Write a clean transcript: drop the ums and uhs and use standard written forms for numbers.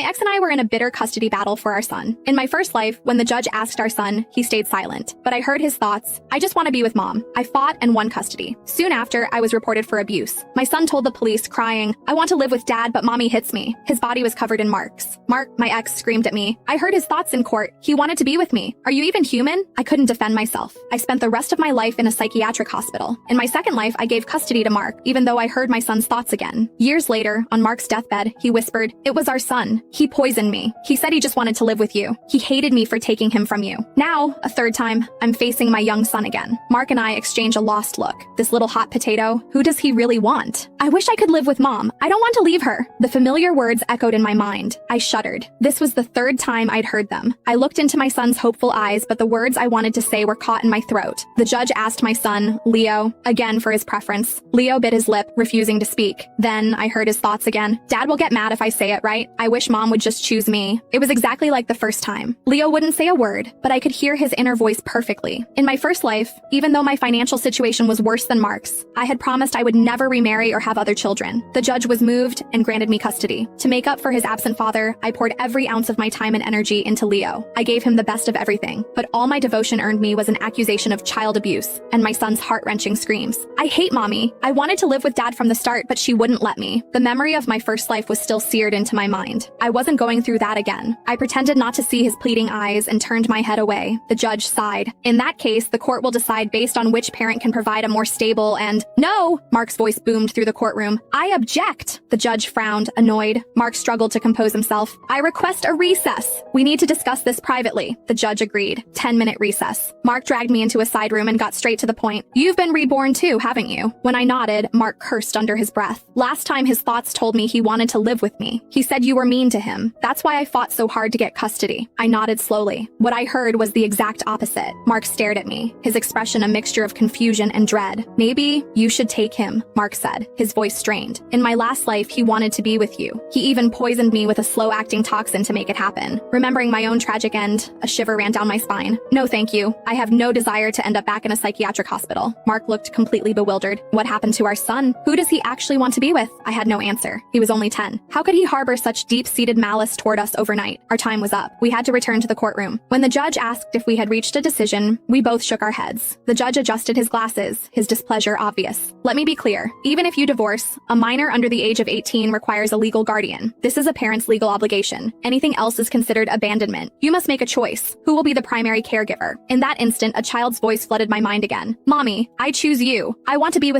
My ex and I were in a bitter custody battle for our son. In my first life, when the judge asked our son, he stayed silent. But I heard his thoughts. I just want to be with mom. I fought and won custody. Soon after, I was reported for abuse. My son told the police, crying, "I want to live with dad, but mommy hits me." His body was covered in marks. Mark, my ex, screamed at me. I heard his thoughts in court. He wanted to be with me. Are you even human? I couldn't defend myself. I spent the rest of my life in a psychiatric hospital. In my second life, I gave custody to Mark, even though I heard my son's thoughts again. Years later, on Mark's deathbed, he whispered, "It was our son. He poisoned me. He said he just wanted to live with you. He hated me for taking him from you." Now, a third time, I'm facing my young son again. Mark and I exchange a lost look. This little hot potato, who does he really want? I wish I could live with mom. I don't want to leave her. The familiar words echoed in my mind. I shuddered. This was the third time I'd heard them. I looked into my son's hopeful eyes, but the words I wanted to say were caught in my throat. The judge asked my son, Leo, again for his preference. Leo bit his lip, refusing to speak. Then I heard his thoughts again. Dad will get mad if I say it, right? I wish mom would just choose me. It was exactly like the first time. Leo wouldn't say a word, but I could hear his inner voice perfectly. In my first life, even though my financial situation was worse than Mark's, I had promised I would never remarry or have other children. The judge was moved and granted me custody. To make up for his absent father, I poured every ounce of my time and energy into Leo. I gave him the best of everything, but all my devotion earned me was an accusation of child abuse and my son's heart-wrenching screams. I hate mommy. I wanted to live with dad from the start, but she wouldn't let me. The memory of my first life was still seared into my mind. I wasn't going through that again. I pretended not to see his pleading eyes and turned my head away. The judge sighed. In that case, the court will decide based on which parent can provide a more stable and— No! Mark's voice boomed through the courtroom. I object! The judge frowned, annoyed. Mark struggled to compose himself. I request a recess. We need to discuss this privately. The judge agreed. 10-minute recess. Mark dragged me into a side room and got straight to the point. You've been reborn too, haven't you? When I nodded, Mark cursed under his breath. Last time his thoughts told me he wanted to live with me. He said you were mean to him. That's why I fought so hard to get custody. I nodded slowly. What I heard was the exact opposite. Mark stared at me, his expression a mixture of confusion and dread. Maybe you should take him, Mark said, his voice strained. In my last life, he wanted to be with you. He even poisoned me with a slow-acting toxin to make it happen. Remembering my own tragic end, a shiver ran down my spine. No thank you. I have no desire to end up back in a psychiatric hospital. Mark looked completely bewildered. What happened to our son? Who does he actually want to be with? I had no answer. He was only 10. How could he harbor such deep-seated malice toward us overnight? Our time was up. We had to return to the courtroom. When the judge asked if we had reached a decision, we both shook our heads. The judge adjusted his glasses, his displeasure obvious. Let me be clear. Even if you divorce, a minor under the age of 18 requires a legal guardian. This is a parent's legal obligation. Anything else is considered abandonment. You must make a choice. Who will be the primary caregiver? In that instant, a child's voice flooded my mind again. Mommy, I choose you. I want to be with